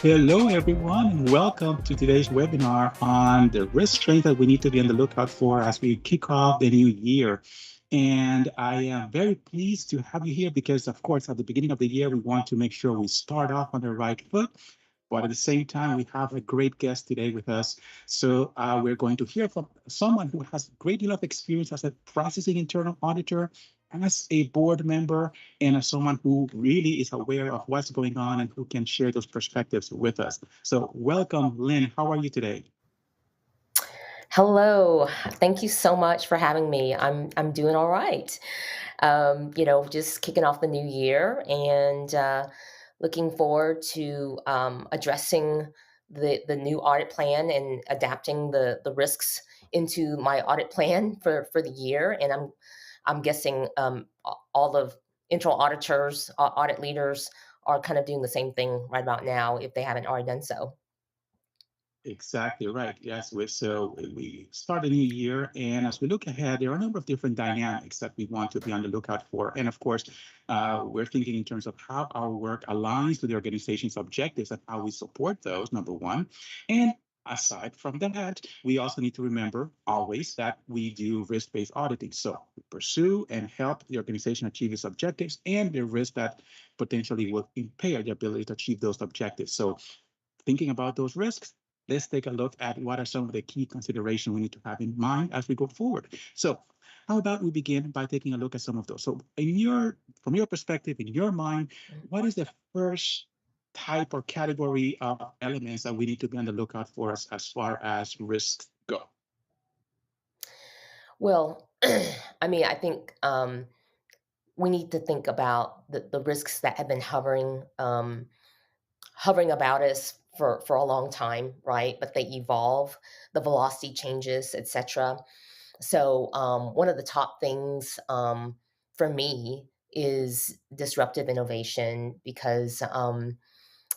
Hello, everyone, and welcome to today's webinar on the risk trends that we need to be on the lookout for as we kick off the new year. And I am very pleased to have you here because, of course, at the beginning of the year, we want to make sure we start off on the right foot. But at the same time, we have a great guest today with us. So we're going to hear from someone who has a great deal of experience as a practicing internal auditor, as a board member, and as someone who really is aware of what's going on and who can share those perspectives with us. So welcome, Lynn. How are you today? Hello. Thank you so much for having me. I'm doing all right. Just kicking off the new year and looking forward to addressing the new audit plan and adapting the risks into my audit plan for the year. And I'm guessing all of internal auditors, audit leaders are kind of doing the same thing right about now if they haven't already done so. Exactly right. Yes, we start a new year, and as we look ahead, there are a number of different dynamics that we want to be on the lookout for. And of course, we're thinking in terms of how our work aligns with the organization's objectives and how we support those, number one. And aside from that, we also need to remember always that we do risk-based auditing. So we pursue and help the organization achieve its objectives and the risk that potentially will impair the ability to achieve those objectives. So thinking about those risks, let's take a look at what are some of the key considerations we need to have in mind as we go forward. So how about we begin by taking a look at some of those? So from your perspective, in your mind, what is the first type or category of elements that we need to be on the lookout for as far as risks go? Well, I mean, I think we need to think about the risks that have been hovering about us for a long time, right? But they evolve, the velocity changes, etc. So one of the top things for me is disruptive innovation because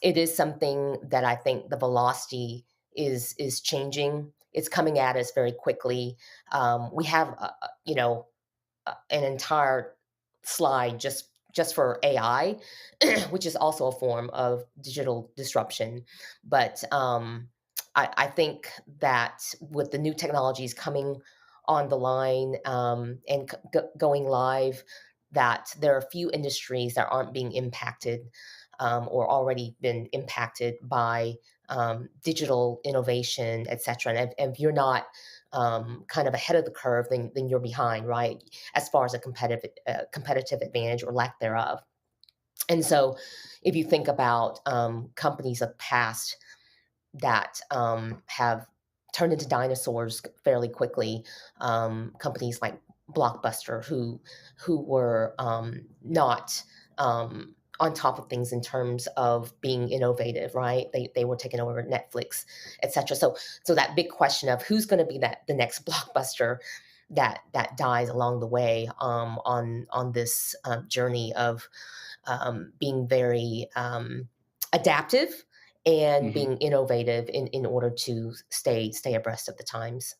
it is something that I think the velocity is changing. It's coming at us very quickly. We have, an entire slide just for AI, which is also a form of digital disruption. But I think that with the new technologies coming on the line and going live, that there are a few industries that aren't being impacted or already been impacted by digital innovation, et cetera. And if you're not kind of ahead of the curve, then you're behind, right? As far as a competitive advantage or lack thereof. And so, if you think about companies of past that have turned into dinosaurs fairly quickly. Companies like Blockbuster, who were not on top of things in terms of being innovative, right? They were taking over Netflix, etc. So that big question of who's going to be the next Blockbuster that dies along the way on this journey of being very adaptive and Mhm. being innovative in order to stay abreast of the times.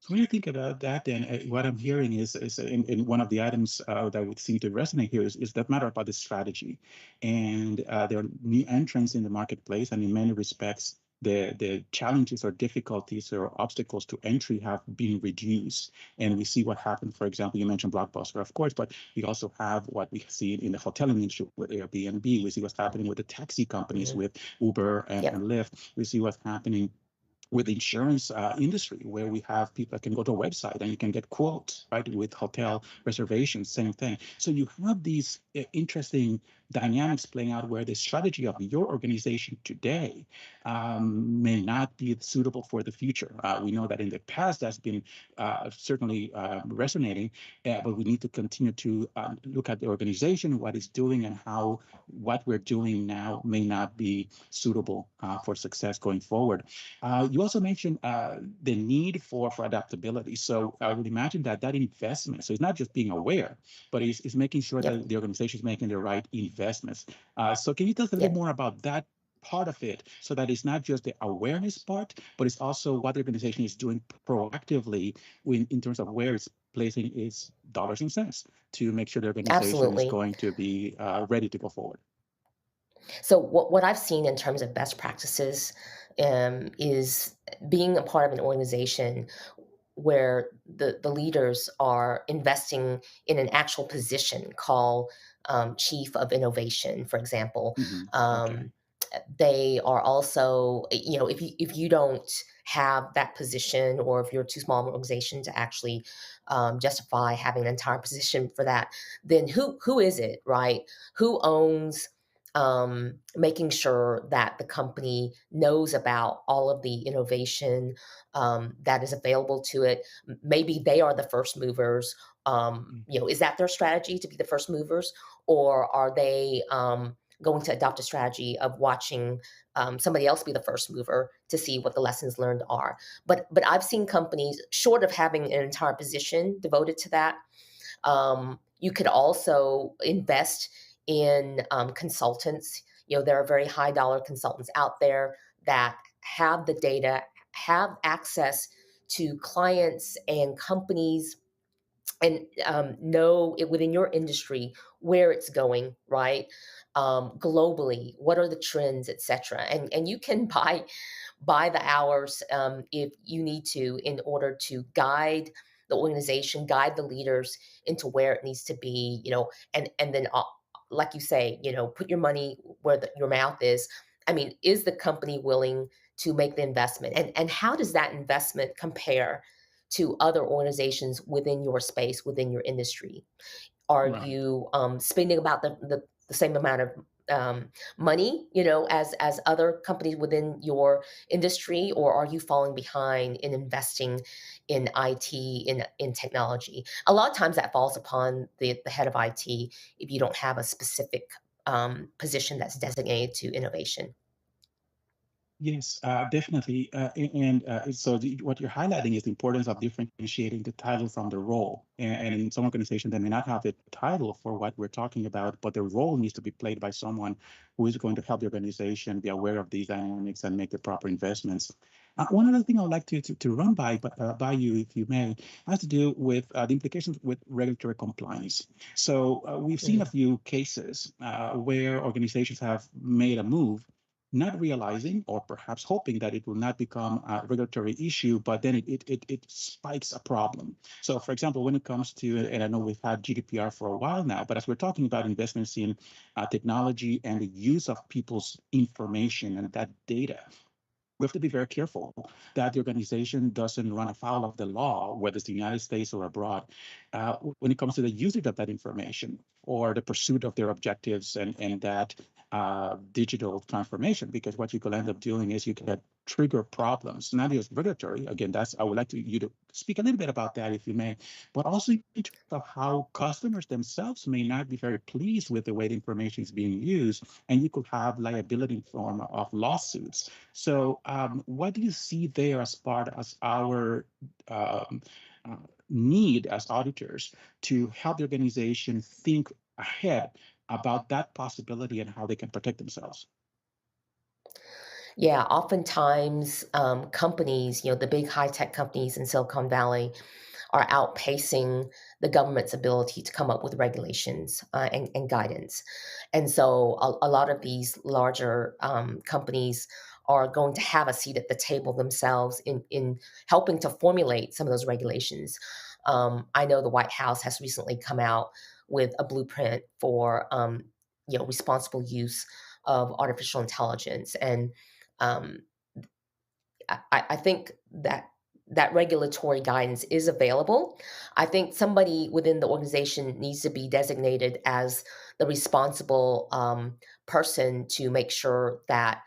So when you think about that, then what I'm hearing is in one of the items that would seem to resonate here is that matter about the strategy, and there are new entrants in the marketplace, and in many respects, the challenges or difficulties or obstacles to entry have been reduced. And we see what happened. For example, you mentioned Blockbuster, of course, but we also have what we see in the hotel industry with Airbnb. We see what's happening with the taxi companies Mhm. with Uber and Yep. Lyft. We see what's happening with the insurance industry, where we have people that can go to a website and you can get quotes, right? With hotel reservations, same thing. So you have these interesting dynamics playing out where the strategy of your organization today may not be suitable for the future. We know that in the past that's been certainly resonating, but we need to continue to look at the organization, what it's doing, and how what we're doing now may not be suitable for success going forward. You also mentioned the need for adaptability. So I would imagine that that investment, so it's not just being aware, but it's making sure Yep. that the organization is making the right investments. So can you tell us a little bit Yep. more about that part of it, so that it's not just the awareness part, but it's also what the organization is doing proactively in terms of where it's placing its dollars and cents to make sure the organization is Absolutely. going to be ready to go forward. So what I've seen in terms of best practices is being a part of an organization where the leaders are investing in an actual position called chief of innovation, for example. Okay. Um, they are also, if you don't have that position, or if you're too small of an organization to actually justify having an entire position for that, then who is it, right? Who owns making sure that the company knows about all of the innovation that is available to it? Maybe they are the first movers. Is that their strategy to be the first movers, or are they going to adopt a strategy of watching somebody else be the first mover to see what the lessons learned are? But I've seen companies, short of having an entire position devoted to that, you could also invest in consultants. There are very high dollar consultants out there that have the data, have access to clients and companies, and know it within your industry where it's going, right? Globally, what are the trends, etc. And you can buy the hours if you need to, in order to guide the organization, guide the leaders into where it needs to be, and then like you say, put your money where your mouth is. I mean, is the company willing to make the investment, and how does that investment compare to other organizations within your space, within your industry? Are Right. you spending about the same amount of money, as other companies within your industry, or are you falling behind in investing in IT, in technology? A lot of times that falls upon the head of IT if you don't have a specific position that's designated to innovation. Yes, definitely. What you're highlighting is the importance of differentiating the title from the role. And in some organizations, they may not have the title for what we're talking about, but the role needs to be played by someone who is going to help the organization be aware of these dynamics and make the proper investments. One other thing I would like to run by you, if you may, has to do with the implications with regulatory compliance. So we've seen a Mm. few cases where organizations have made a move not realizing or perhaps hoping that it will not become a regulatory issue, but then it spikes a problem. So, for example, when it comes to, and I know we've had GDPR for a while now, but as we're talking about investments in technology and the use of people's information and that data, we have to be very careful that the organization doesn't run afoul of the law, whether it's the United States or abroad, when it comes to the usage of that information or the pursuit of their objectives and that digital transformation. Because what you could end up doing is you could trigger problems, not just regulatory. Again, that's I would like you to speak a little bit about that, if you may, but also in terms of how customers themselves may not be very pleased with the way the information is being used, and you could have liability in form of lawsuits. So, what do you see there as part as our um, uh, need as auditors to help the organization think ahead about that possibility and how they can protect themselves? Yeah, oftentimes companies, the big high tech companies in Silicon Valley, are outpacing the government's ability to come up with regulations and guidance. And so a lot of these larger companies are going to have a seat at the table themselves in helping to formulate some of those regulations. I know the White House has recently come out with a blueprint for responsible use of artificial intelligence, and um, I think that regulatory guidance is available. I think somebody within the organization needs to be designated as the responsible person to make sure that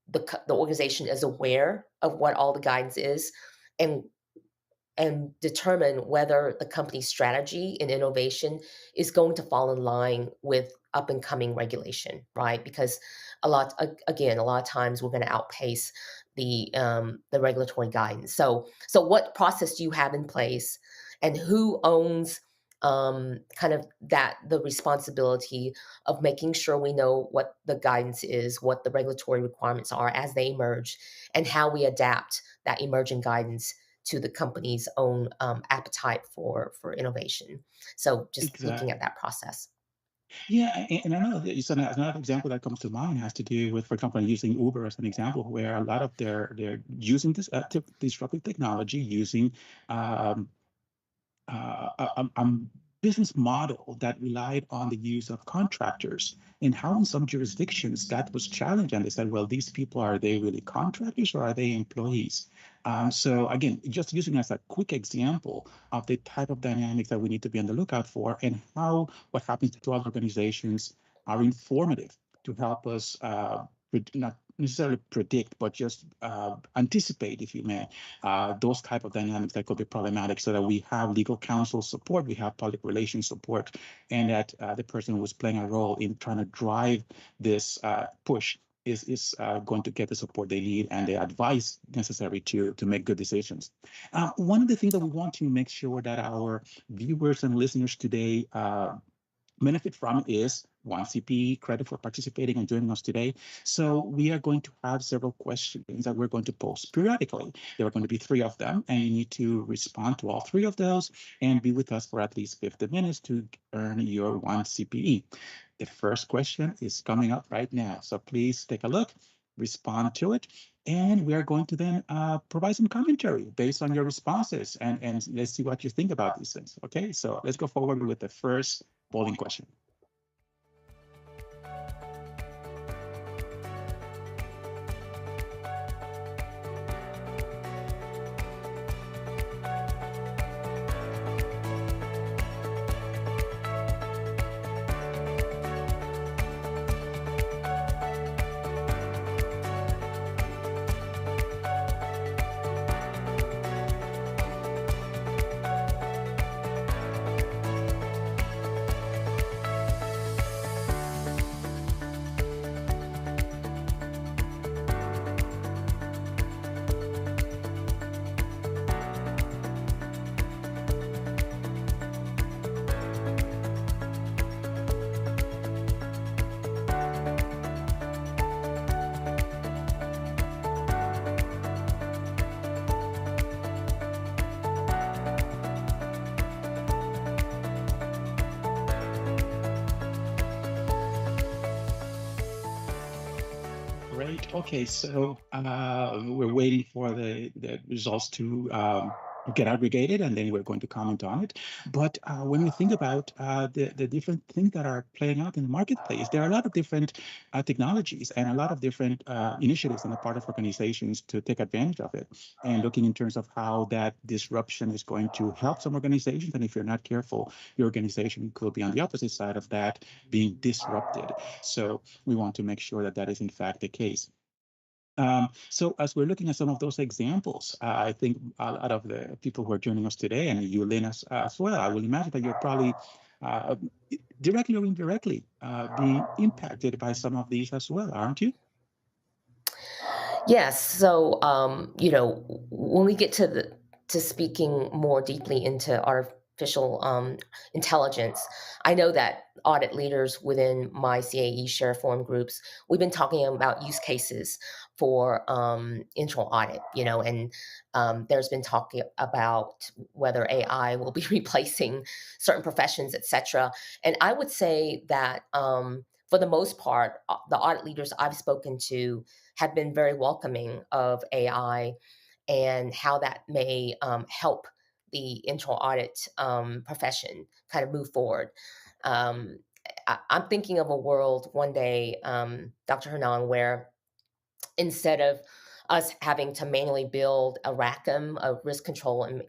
the organization is aware of what all the guidance is, and determine whether the company's strategy and innovation is going to fall in line with up and coming regulation, right? Because again, a lot of times we're going to outpace the regulatory guidance. So what process do you have in place, and who owns kind of the responsibility of making sure we know what the guidance is, what the regulatory requirements are as they emerge, and how we adapt that emerging guidance to the company's own appetite for innovation. So just looking at Exactly. that process. Yeah, and another example that comes to mind has to do with, for example, using Uber as an example, where a lot of they're using this disruptive technology, using um, a business model that relied on the use of contractors, and how in some jurisdictions that was challenged, and they said, well, these people, are they really contractors or are they employees? So again, just using as a quick example of the type of dynamics that we need to be on the lookout for, and how what happens to other organizations are informative to help us not necessarily predict, but just anticipate, if you may, those type of dynamics that could be problematic, so that we have legal counsel support, we have public relations support, and that the person who is playing a role in trying to drive this push is going to get the support they need and the advice necessary to make good decisions. One of the things that we want to make sure that our viewers and listeners today benefit from is one CPE credit for participating and joining us today. So we are going to have several questions that we're going to post periodically. There are going to be three of them, and you need to respond to all three of those and be with us for at least 50 minutes to earn your one CPE. The first question is coming up right now. So please take a look, respond to it, and we are going to then provide some commentary based on your responses, and let's see what you think about these things. Okay, so let's go forward with the first polling question. Okay, so we're waiting for the results to get aggregated, and then we're going to comment on it. But when we think about the different things that are playing out in the marketplace, there are a lot of different technologies and a lot of different initiatives on the part of organizations to take advantage of it. And looking in terms of how that disruption is going to help some organizations, and if you're not careful, your organization could be on the opposite side of that, being disrupted. So we want to make sure that that is in fact the case. So as we're looking at some of those examples, I think a lot of the people who are joining us today, and you, Lynn, as well, I will imagine that you're probably uh, directly or indirectly being impacted by some of these as well, aren't you? Yes. So, when we get to speaking more deeply into artificial intelligence, I know that audit leaders within my CAE share forum groups, we've been talking about use cases for internal audit. And there's been talking about whether AI will be replacing certain professions, etc. And I would say that. For the most part, the audit leaders I've spoken to have been very welcoming of AI and how that may help the internal audit profession kind of move forward. Um, I'm thinking of a world one day, Dr. Hernan, where instead of us having to manually build a RACM, a risk control and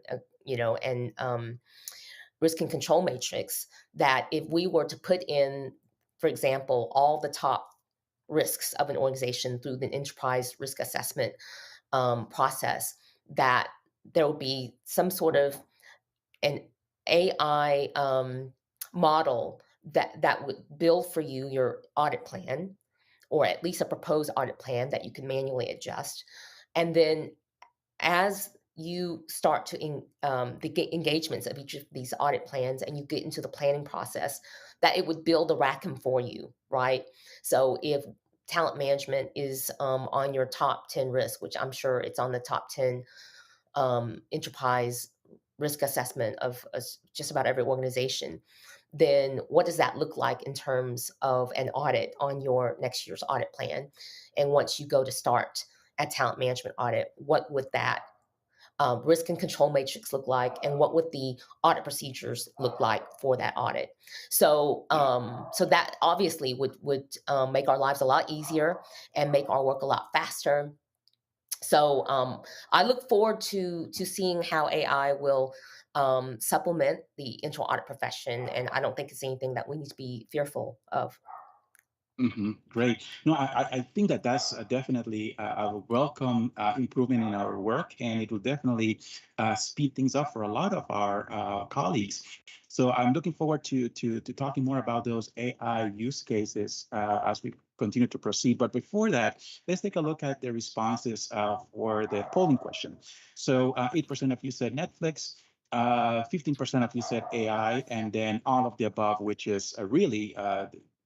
risk and control matrix, that if we were to put in, for example, all the top risks of an organization through the enterprise risk assessment process, that there will be some sort of an AI model that would build for you your audit plan, or at least a proposed audit plan that you can manually adjust. And then as you start to engagements of each of these audit plans and you get into the planning process, that it would build a RACM for you, right? So if talent management is on your top 10 risk, which I'm sure it's on the top 10 enterprise risk assessment of just about every organization, then what does that look like in terms of an audit on your next year's audit plan? And once you go to start a talent management audit, what would that risk and control matrix look like, and what would the audit procedures look like for that audit? So that obviously would make our lives a lot easier and make our work a lot faster. So I look forward to seeing how AI will supplement the internal audit profession, and I don't think it's anything that we need to be fearful of. Great. No, I think that that's definitely a welcome improvement in our work, and it will definitely speed things up for a lot of our colleagues. So I'm looking forward to talking more about those AI use cases as we continue to proceed. But before that, let's take a look at the responses for the polling question. So 8% of you said Netflix. 15% of you said AI, and then all of the above, which is really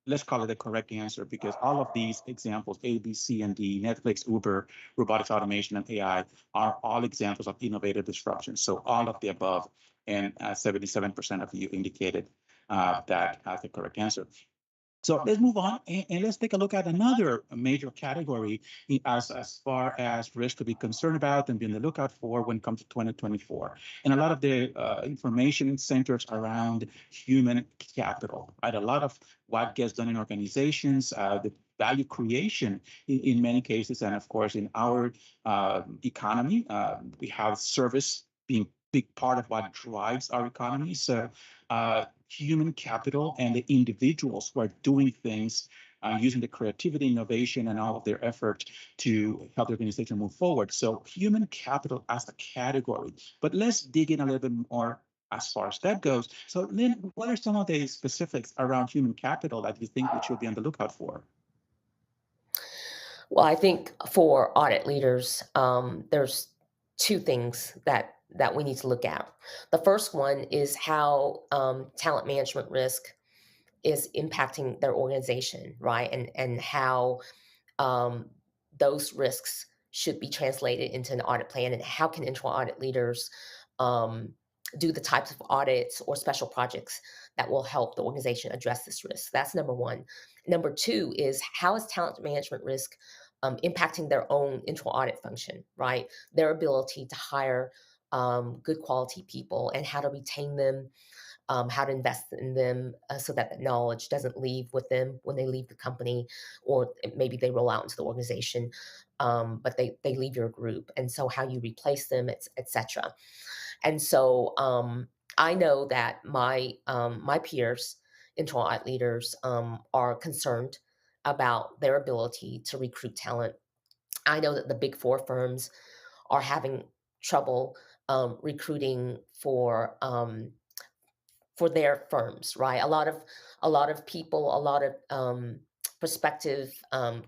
let's call it the correct answer, because all of these examples, A, B, C, and D, Netflix, Uber, robotics automation, and AI, are all examples of innovative disruption. So all of the above, and 77% of you indicated that as the correct answer. So let's move on, and let's take a look at another major category as far as risk to be concerned about and be on the lookout for when it comes to 2024. And a lot of the information centers around human capital, right? A lot of what gets done in organizations, the value creation in many cases, and of course in our economy, we have service being big part of what drives our economy. So human capital and the individuals who are doing things using the creativity, innovation, and all of their effort to help the organization move forward. So human capital as a category. But let's dig in a little bit more as far as that goes. So Lynn, what are some of the specifics around human capital that you think we should be on the lookout for? Well, I think for audit leaders, there's two things that we need to look at. The first one is how talent management risk is impacting their organization, right? And how um, those risks should be translated into an audit plan, and how can internal audit leaders um, do the types of audits or special projects that will help the organization address this risk. That's number one. Number two is, how is talent management risk impacting their own internal audit function, right? Their ability to hire good quality people and how to retain them, how to invest in them so that the knowledge doesn't leave with them when they leave the company, or maybe they roll out into the organization, but they leave your group. And so how you replace them, etc. And so I know that my peers, internal audit leaders, are concerned about their ability to recruit talent. I know that the big four firms are having trouble recruiting for their firms, right? A lot of people, a lot of prospective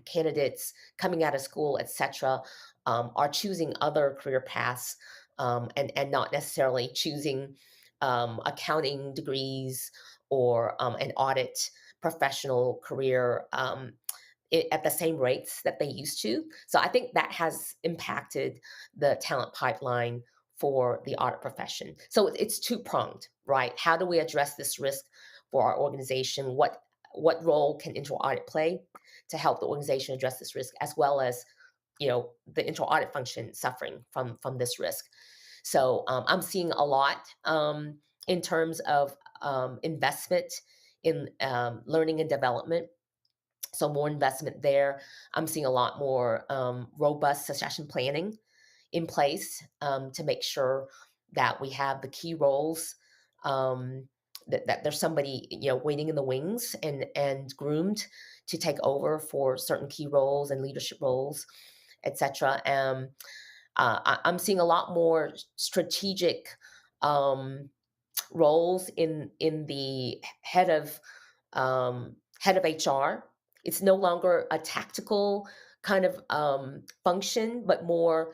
candidates coming out of school, etc., are choosing other career paths, and not necessarily choosing accounting degrees or an audit professional career. At the same rates that they used to. So I think that has impacted the talent pipeline for the audit profession. So it's two pronged, right? How do we address this risk for our organization? What role can internal audit play to help the organization address this risk, as well as the internal audit function suffering from this risk? So I'm seeing a lot in terms of investment in learning and development, so more investment there. I'm seeing a lot more robust succession planning in place to make sure that we have the key roles, that there's somebody waiting in the wings and groomed to take over for certain key roles and leadership roles, etc. I'm seeing a lot more strategic roles in the head of HR. It's no longer a tactical kind of function, but more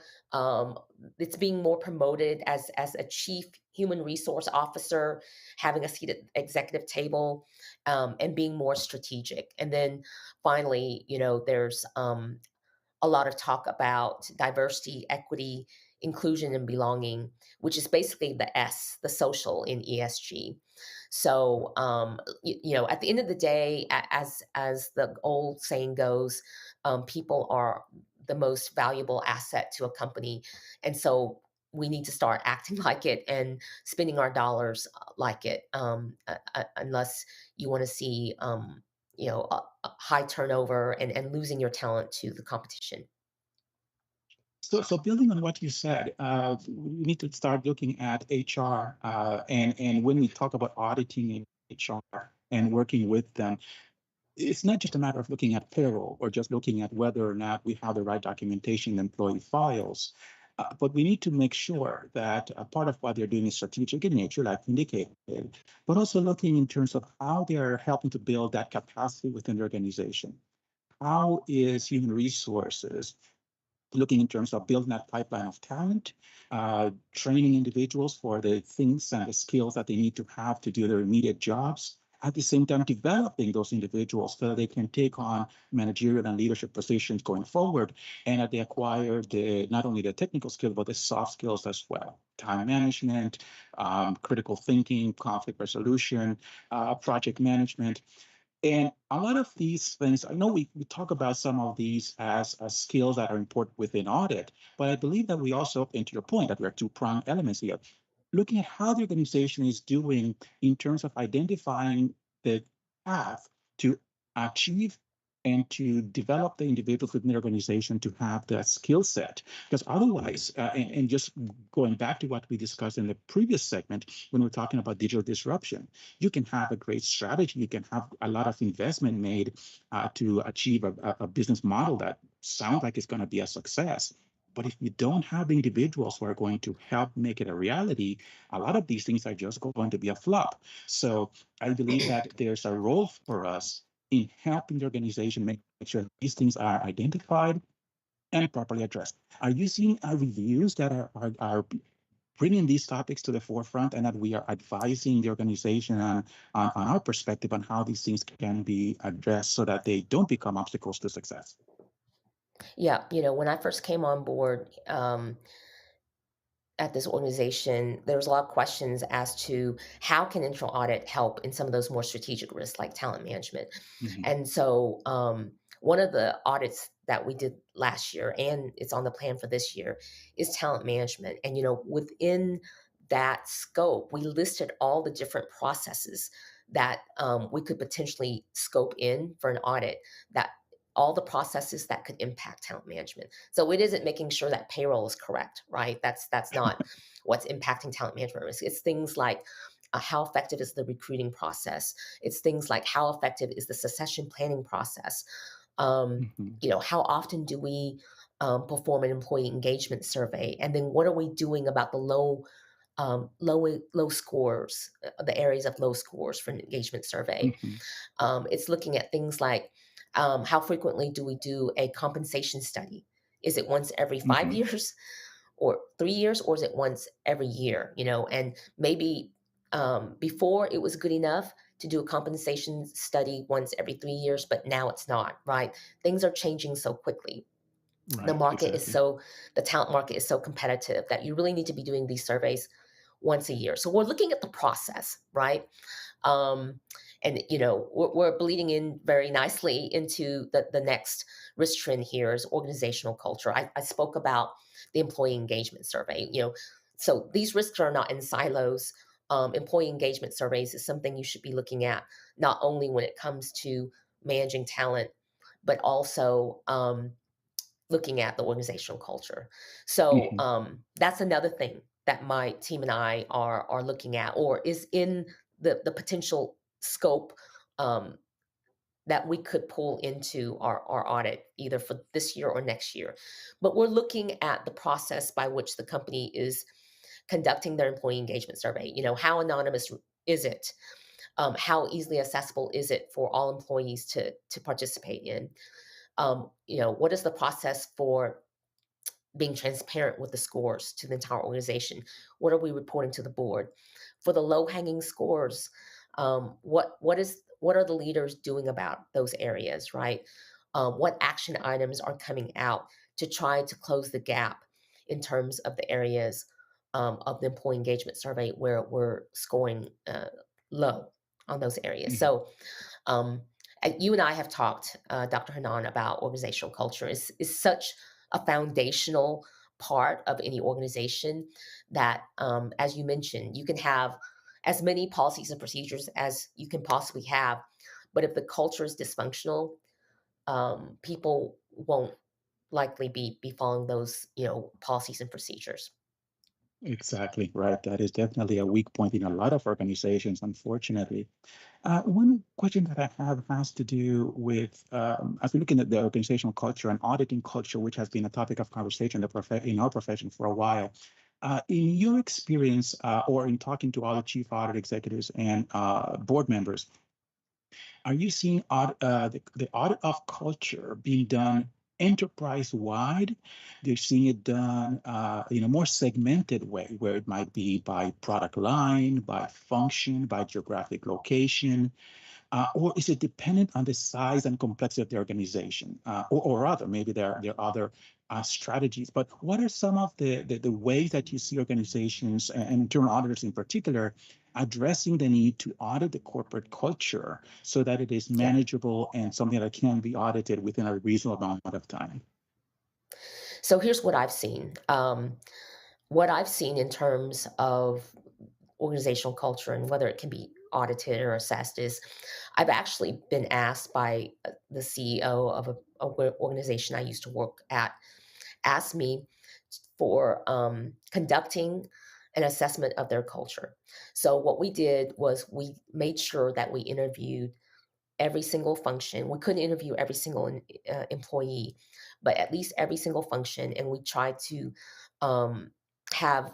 it's being more promoted as a chief human resource officer, having a seat at the executive table, and being more strategic. And then finally, there's a lot of talk about diversity, equity, inclusion, and belonging, which is basically the S, the social in ESG. So, at the end of the day, as the old saying goes, people are the most valuable asset to a company, and so we need to start acting like it and spending our dollars like it, unless you want to see a high turnover and losing your talent to the competition. So building on what you said, we need to start looking at HR, and when we talk about auditing in HR and working with them, it's not just a matter of looking at payroll or just looking at whether or not we have the right documentation in employee files. But we need to make sure that part of what they're doing is strategic in nature, like indicated, but also looking in terms of how they are helping to build that capacity within the organization. How is human resources looking in terms of building that pipeline of talent, training individuals for the things and the skills that they need to have to do their immediate jobs. At the same time, developing those individuals so that they can take on managerial and leadership positions going forward, and that they acquire not only the technical skills but the soft skills as well: time management, critical thinking, conflict resolution, project management. And a lot of these things, I know we talk about some of these as skills that are important within audit, but I believe that we also, and to your point, that we are two-pronged elements here, looking at how the organization is doing in terms of identifying the path to achieve and to develop the individuals within the organization to have that skill set. Because otherwise, and just going back to what we discussed in the previous segment, when we're talking about digital disruption, you can have a great strategy, you can have a lot of investment made to achieve a business model that sounds like it's going to be a success. But if you don't have individuals who are going to help make it a reality, a lot of these things are just going to be a flop. So I believe that there's a role for us in helping the organization make sure these things are identified and properly addressed. Are you seeing reviews that are bringing these topics to the forefront, and that we are advising the organization on our perspective on how these things can be addressed so that they don't become obstacles to success? Yeah, when I first came on board at this organization, there was a lot of questions as to how can internal audit help in some of those more strategic risks like talent management. Mhm. And so One of the audits that we did last year, and it's on the plan for this year, is talent management. And, within that scope, we listed all the different processes that we could potentially scope in for an audit, that all the processes that could impact talent management. So it isn't making sure that payroll is correct, right? That's not what's impacting talent management risk. It's things like how effective is the recruiting process? It's things like how effective is the succession planning process? Um, Mhm. how often do we perform an employee engagement survey? And then what are we doing about the low scores, the areas of low scores for an engagement survey? Mhm. It's looking at things like how frequently do we do a compensation study? Is it once every five Mhm. years or 3 years, or is it once every year? And maybe before it was good enough to do a compensation study once every 3 years, but now it's not, right? Things are changing so quickly. The Right. market is Exactly. so, the talent market is so competitive that you really need to be doing these surveys once a year. So we're looking at the process, right? um, and we're bleeding in very nicely into the next risk trend here is organizational culture. I spoke about the employee engagement survey. So these risks are not in silos. Employee engagement surveys is something you should be looking at not only when it comes to managing talent, but also looking at the organizational culture. So Mhm. that's another thing that my team and I are looking at, or is in the potential scope um, that we could pull into our audit either for this year or next year. But we're looking at the process by which the company is conducting their employee engagement survey. How anonymous is it? How easily accessible is it for all employees to participate in? What is the process for being transparent with the scores to the entire organization? What are we reporting to the board? For the low hanging scores, what are the leaders doing about those areas, right? What action items are coming out to try to close the gap in terms of the areas of the employee engagement survey where we're scoring low on those areas? Mhm. So you and I have talked, Dr. Hanan, about organizational culture. Is such a foundational part of any organization that, as you mentioned, you can have as many policies and procedures as you can possibly have, but if the culture is dysfunctional, people won't likely be following those policies and procedures. Exactly right. That is definitely a weak point in a lot of organizations, unfortunately. One question that I have has to do with, as we're looking at the organizational culture and auditing culture, which has been a topic of conversation in our profession for a while. In your experience, or in talking to other chief audit executives and board members, are you seeing the audit of culture being done enterprise-wide? They're seeing it done in a more segmented way, where it might be by product line, by function, by geographic location, or is it dependent on the size and complexity of the organization, or rather, maybe there are other strategies? But what are some of the ways that you see organizations and internal auditors in particular addressing the need to audit the corporate culture so that it is Yeah. manageable and something that can be audited within a reasonable amount of time? So here's what I've seen. What I've seen in terms of organizational culture and whether it can be audited or assessed is I've actually been asked by the CEO of a organization I used to work at, asked me for conducting an assessment of their culture. So what we did was we made sure that we interviewed every single function. We couldn't interview every single employee, but at least every single function, and we tried to have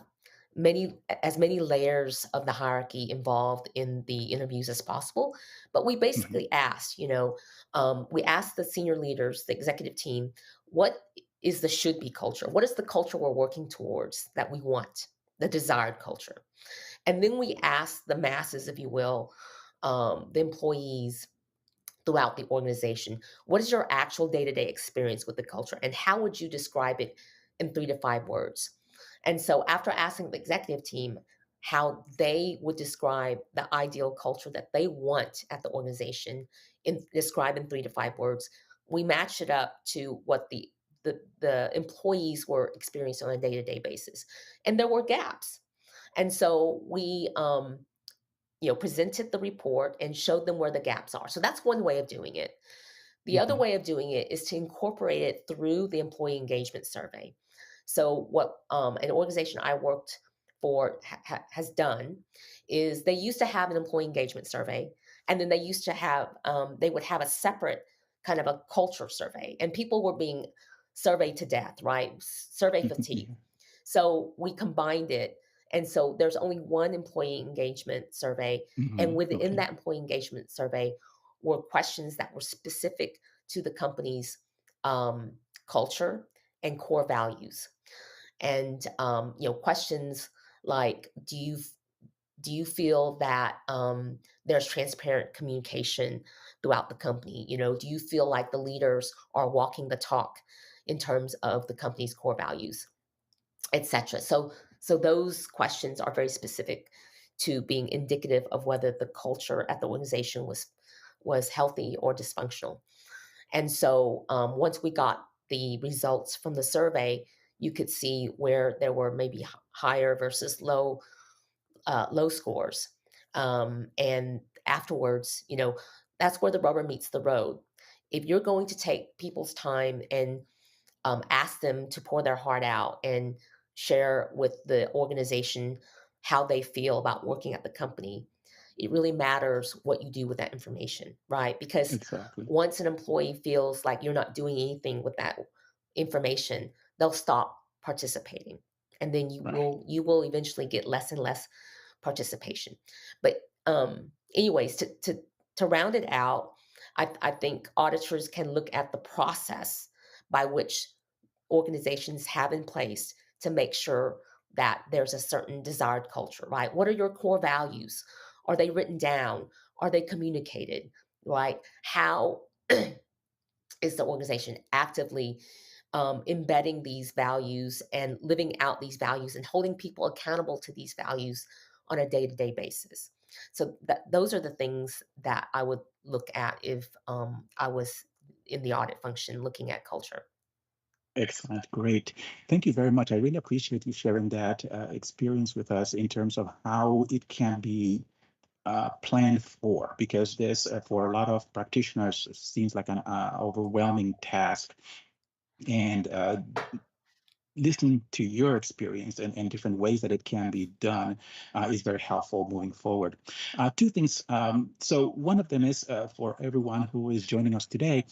many layers of the hierarchy involved in the interviews as possible. But we Mhm. basically asked, we asked the senior leaders, the executive team, what is the should be culture? What is the culture we're working towards that we want, the desired culture? And then we asked the masses, if you will, the employees throughout the organization. What is your actual day to day experience with the culture? And how would you describe it in 3 to 5 words? And so, after asking the executive team how they would describe the ideal culture that they want at the organization, describe in 3 to 5 words, we matched it up to what the employees were experiencing on a day-to-day basis, and there were gaps. And so we presented the report and showed them where the gaps are. So that's one way of doing it. The other Mhm. way of doing it is to incorporate it through the employee engagement survey. So what an organization I worked for has done is they used to have an employee engagement survey, and then they would have a separate kind of a culture survey, and people were being surveyed to death, right? Survey fatigue. Yeah. So we combined it, and so there's only one employee engagement survey, and within Okay. that employee engagement survey were questions that were specific to the company's um, culture and core values. And questions like, do you feel that there's transparent communication throughout the company? Do you feel like the leaders are walking the talk in terms of the company's core values, etc.? So those questions are very specific to being indicative of whether the culture at the organization was healthy or dysfunctional. And so once we got the results from the survey, you could see where there were maybe higher versus low scores. And afterwards, that's where the rubber meets the road. If you're going to take people's time and ask them to pour their heart out and share with the organization how they feel about working at the company, it really matters what you do with that information, right? Because Exactly. once an employee feels like you're not doing anything with that information, they'll stop participating. And then you Right. will you will eventually get less and less participation. But anyways, to round it out, I think auditors can look at the process by which organizations have in place to make sure that there's a certain desired culture, right? What are your core values? Are they written down? Are they communicated, right? How is the organization actively embedding these values and living out these values and holding people accountable to these values on a day-to-day basis? So those are the things that I would look at if I was in the audit function looking at culture. Excellent. Great. Thank you very much. I really appreciate you sharing that experience with us in terms of how it can be planned for, because this, for a lot of practitioners, seems like an overwhelming task. And listening to your experience and different ways that it can be done is very helpful moving forward. Two things. So one of them is for everyone who is joining us today,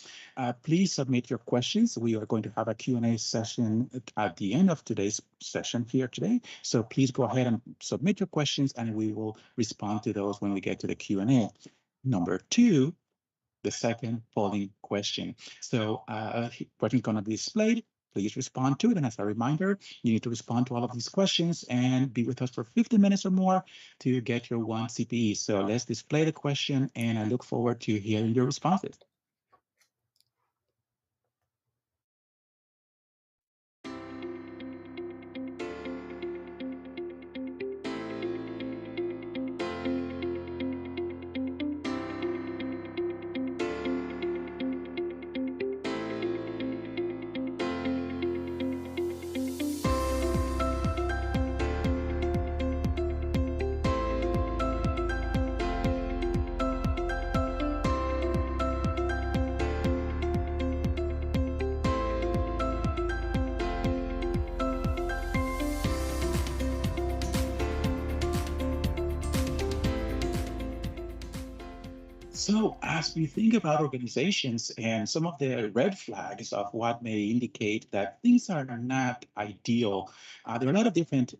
please submit your questions. We are going to have a Q&A session at the end of today's session here today. So please go ahead and submit your questions, and we will respond to those when we get to the Q&A. Number two, the second polling question. So question is going to be displayed. Please respond to it. And as a reminder, you need to respond to all of these questions and be with us for 50 minutes or more to get your one CPE. So let's display the question, and I look forward to hearing your responses. So, as we think about organizations and some of the red flags of what may indicate that things are not ideal, there are a lot of different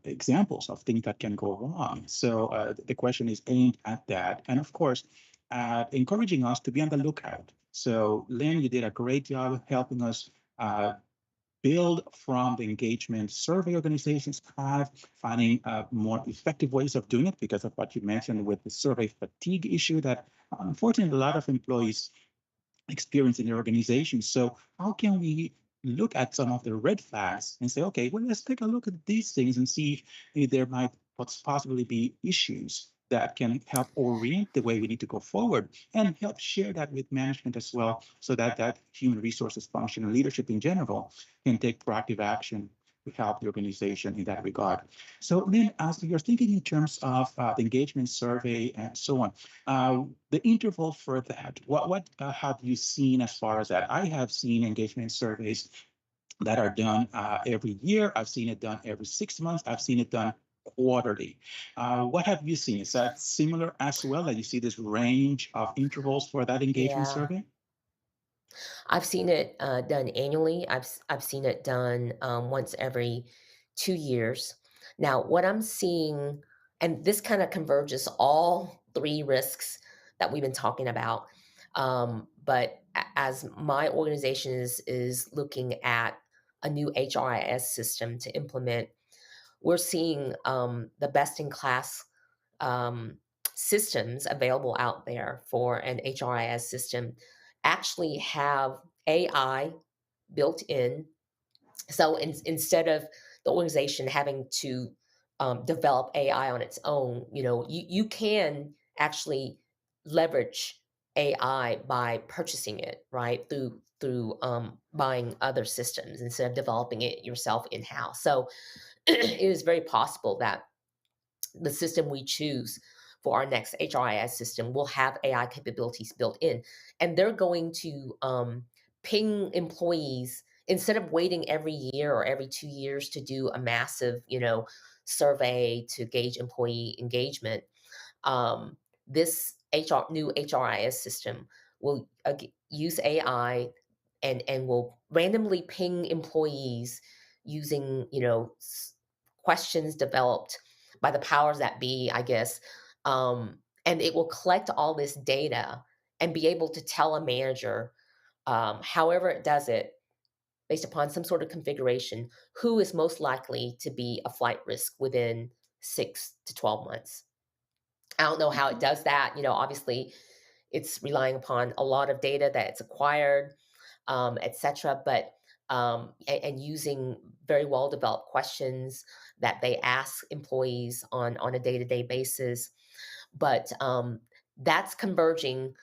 examples of things that can go wrong. So, the question is aimed at that. And of course, encouraging us to be on the lookout. So, Lynn, you did a great job helping us build from the engagement survey organizations have, finding more effective ways of doing it because of what you mentioned with the survey fatigue issue that unfortunately a lot of employees experience in their organizations. So how can we look at some of the red flags and say, okay, well, let's take a look at these things and see if there might possibly be issues that can help orient the way we need to go forward and help share that with management as well, so that that human resources function and leadership in general can take proactive action to help the organization in that regard. So Lynn, as you're thinking in terms of the engagement survey and so on, the interval for that, what have you seen as far as that? I have seen engagement surveys that are done every year. I've seen it done every 6 months. I've seen it done quarterly. What have you seen? Is that similar as well? That you see this range of intervals for that engagement Yeah. survey? I've seen it done annually. I've seen it done once every 2 years. Now, what I'm seeing, and this kind of converges all three risks that we've been talking about. But as my organization is looking at a new HRIS system to implement, we're seeing the best in class um, systems available out there for an HRIS system actually have AI built in. So instead of the organization having to develop AI on its own, you can actually leverage AI by purchasing it, right? Through buying other systems instead of developing it yourself in house. So it is very possible that the system we choose for our next HRIS system will have AI capabilities built in. And they're going to ping employees instead of waiting every year or every 2 years to do a massive, survey to gauge employee engagement. This new HRIS system will use AI and will randomly ping employees using questions developed by the powers that be, I guess. And it will collect all this data and be able to tell a manager, however it does it, based upon some sort of configuration, who is most likely to be a flight risk within 6 to 12 months. I don't know how it Mhm. does that. Obviously, it's relying upon a lot of data that it's acquired, etc. But and using very well developed questions that they ask employees on a day to day basis. But that's converging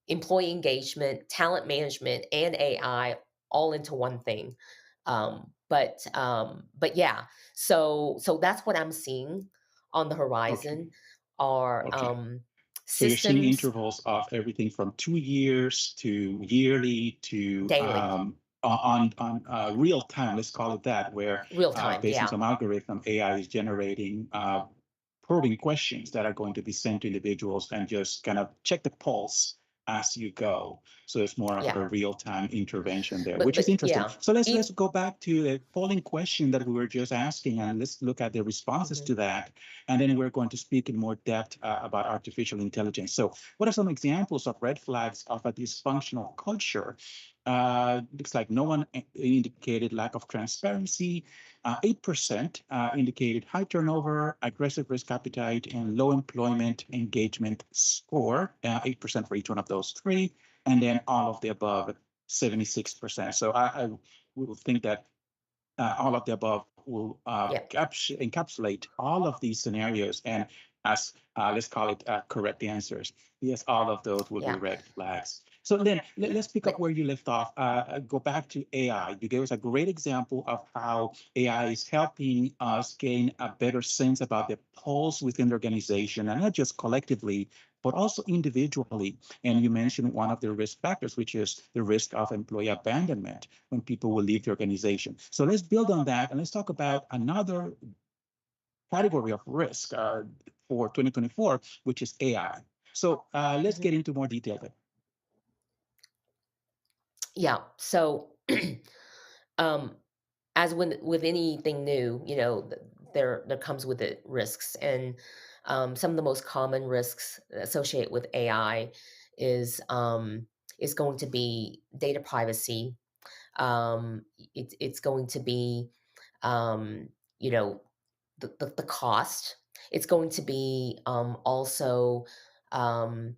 employee engagement, talent management, and AI all into one thing. But yeah, so that's what I'm seeing on the Okay. horizon are Okay. So you're seeing systems intervals of everything from 2 years to yearly to daily, on real time, let's call it that, where real time. based on Yeah. some algorithm, AI is generating probing questions that are going to be sent to individuals and just kind of check the pulse as you go. So it's more of Yeah. a real time intervention there, But which is interesting. yeah. So let's E- go back to the polling question that we were just asking, and let's look at the responses mhm. to that. And then we're going to speak in more depth about artificial intelligence. So, what are some examples of red flags of a dysfunctional culture? Looks like no one indicated lack of transparency. 8% indicated high turnover, aggressive risk appetite, and low employment engagement score. 8% for each one of those three. And then all of the above, 76%. So I will think that all of the above will Yeah. encapsulate all of these scenarios and as let's call it correct answers. Yes, all of those will be Yeah. red flags. So then let's pick up But where you left off. Go back to AI. You gave us a great example of how AI is helping us gain a better sense about the pulse within the organization, and not just collectively, but also individually. And you mentioned one of the risk factors, which is the risk of employee abandonment when people will leave the organization. So let's build on that and let's talk about another category of risk for 2024, which is AI. So let's mhm. get into more detail there. Yeah. So um as with anything new, there comes with it risks, and some of the most common risks associated with AI is going to be data privacy. It's going to be um, you know the cost. It's going to be also um,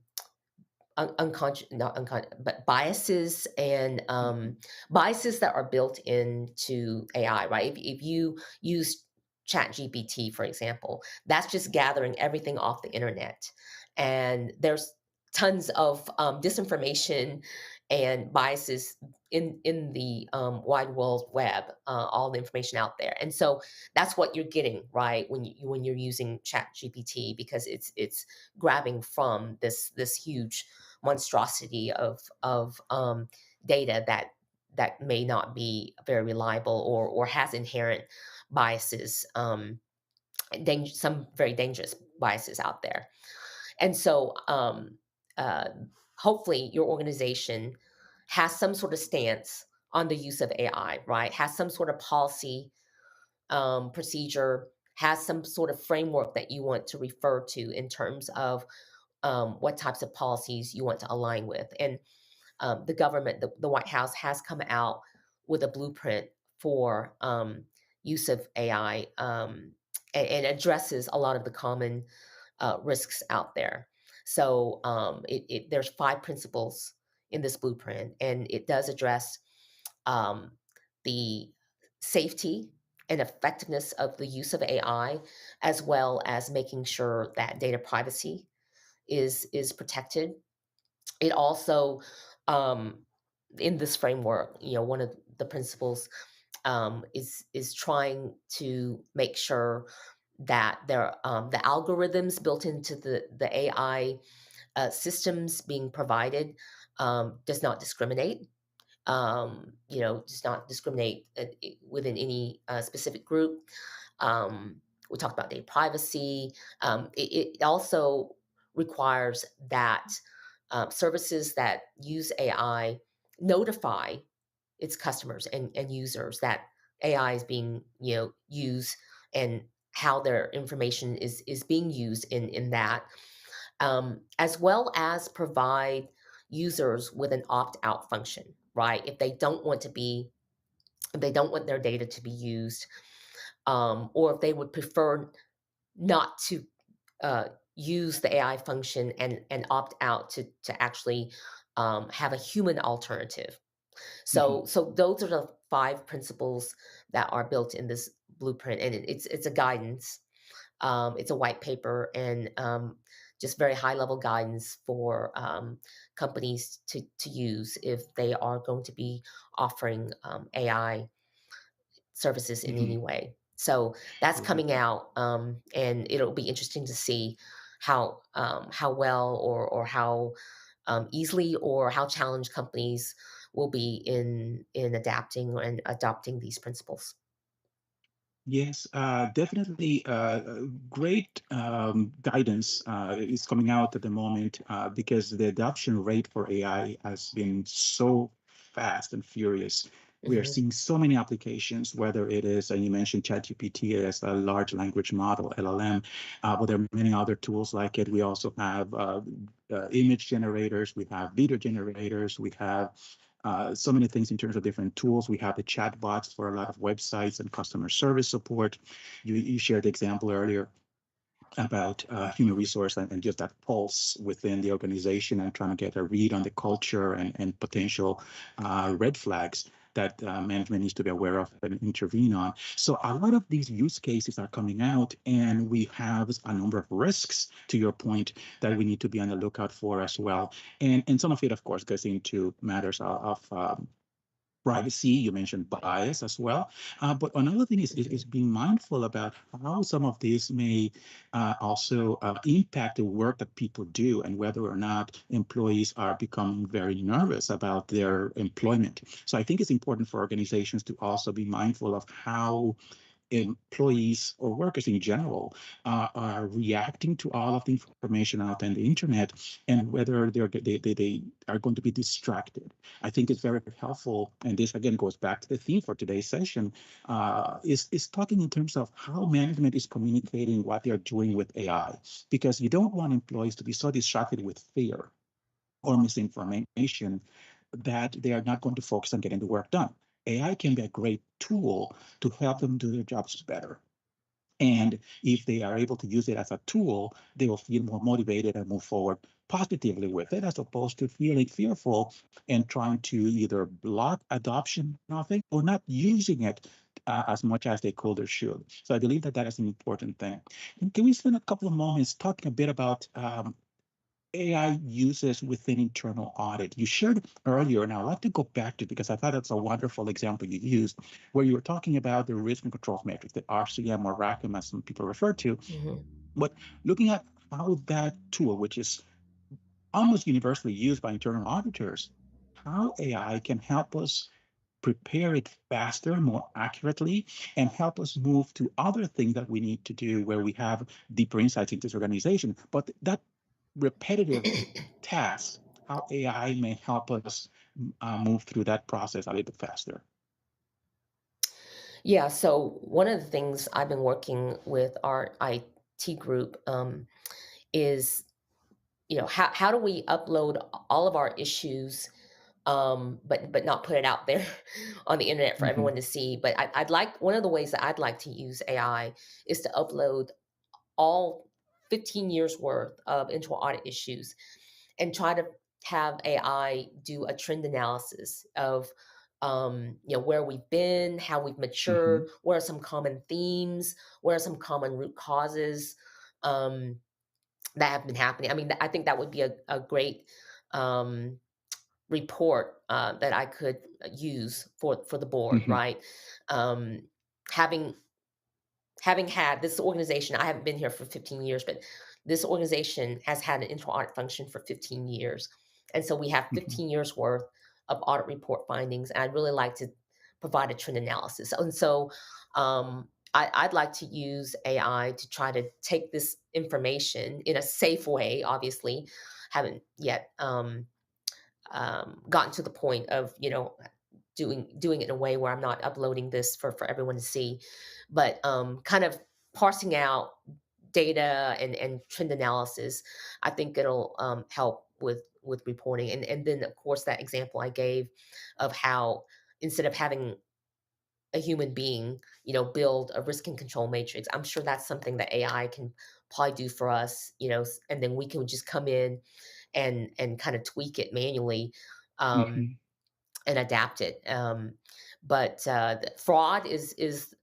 unconscious, not unconscious, but biases and Mhm. biases that are built into AI, right? If you use ChatGPT, for example, that's just gathering everything off the internet. And there's tons of disinformation and biases in the wide world web, all the information out there. And so that's what you're getting, right, when you're using ChatGPT, because it's grabbing from this huge monstrosity of data that may not be very reliable, or has inherent biases, some very dangerous biases out there. And so, uh, hopefully, your organization has some sort of stance on the use of AI, right? Has some sort of policy, procedure, has some sort of framework that you want to refer to in terms of what types of policies you want to align with. And the government, the White House, has come out with a blueprint for use of AI, and addresses a lot of the common risks out there. So there's 5 principles in this blueprint, and it does address um, the safety and effectiveness of the use of AI, as well as making sure that data privacy is protected. It also, um, in this framework, one of the principles, is trying to make sure that the algorithms built into the AI systems being provided, does not discriminate. Does not discriminate within any specific group. Um, we talked about data privacy. It also requires that services that use AI notify its customers and users that AI is being used, and how their information is being used in that, as well as provide users with an opt out function, right? If they don't want their data to be used, or if they would prefer not to uh, use the AI function, and opt out to actually have a human alternative. Mhm. So those are the 5 principles that are built in this blueprint, and it's a guidance. It's a white paper, and just very high level guidance for companies to use if they are going to be offering AI services in any Mhm. way. So that's Yeah. coming out, and it'll be interesting to see how well, or how easily, or how challenged companies will be in adapting and adopting these principles. Yes, definitely. Great guidance is coming out at the moment because the adoption rate for AI has been so fast and furious. We are Hmm. seeing so many applications, whether it is, and you mentioned ChatGPT as a large language model, LLM, but there are many other tools like it. We also have image generators, we have video generators, we have so many things in terms of different tools. We have the chat bots for a lot of websites and customer service support. You shared the example earlier about human resource and just that pulse within the organization and trying to get a read on the culture and potential red flags that management needs to be aware of and intervene on. So a lot of these use cases are coming out, and we have a number of risks, to your point, that we need to be on the lookout for as well. And some of it, of course, goes into matters of privacy. You mentioned bias as well. But another thing is being mindful about how some of these may also impact the work that people do, and whether or not employees are becoming very nervous about their employment. So I think it's important for organizations to also be mindful of how employees or workers in general are reacting to all of the information out on the internet, and whether they are going to be distracted. I think it's very helpful, and this again goes back to the theme for today's session, is talking in terms of how management is communicating what they're doing with AI, because you don't want employees to be so distracted with fear or misinformation that they are not going to focus on getting the work done. AI can be a great tool to help them do their jobs better. And if they are able to use it as a tool, they will feel more motivated and move forward positively with it, as opposed to feeling fearful and trying to either block adoption of it or not using it as much as they could or should. So I believe that that is an important thing. And can we spend a couple of moments talking a bit about AI uses within internal audit? You shared earlier, and I'd like to go back to, because I thought that's a wonderful example you used, where you were talking about the risk and controls matrix, the RCM or RACM, as some people refer to. Hmm. But looking at how that tool, which is almost universally used by internal auditors, how AI can help us prepare it faster, more accurately, and help us move to other things that we need to do where we have deeper insights into this organization. But that repetitive task, how AI may help us move through that process a little bit faster. Yeah, so one of the things I've been working with our IT group is, how do we upload all of our issues, but not put it out there on the internet for Hmm. everyone to see. But I'd like, one of the ways that I'd like to use AI is to upload all 15 years worth of internal audit issues and try to have AI do a trend analysis of, where we've been, how we've Hmm. matured, what are some common themes, what are some common root causes um, that have been happening. I mean, I think that would be a great um, report that I could use for the board, Hmm. right? Um, having having had this organization, I haven't been here for 15 years, but this organization has had an internal audit function for 15 years. And so we have Hmm. 15 years worth of audit report findings. And I'd really like to provide a trend analysis. And so I'd like to use AI to try to take this information in a safe way, obviously. Haven't yet gotten to the point of, doing it in a way where I'm not uploading this for everyone to see, but kind of parsing out data and trend analysis. I think it'll help with reporting. And then of course that example I gave of how instead of having a human being, build a risk and control matrix, I'm sure that's something that AI can probably do for us, and then we can just come in and kind of tweak it manually. Um, Hmm. and adapt it. But fraud is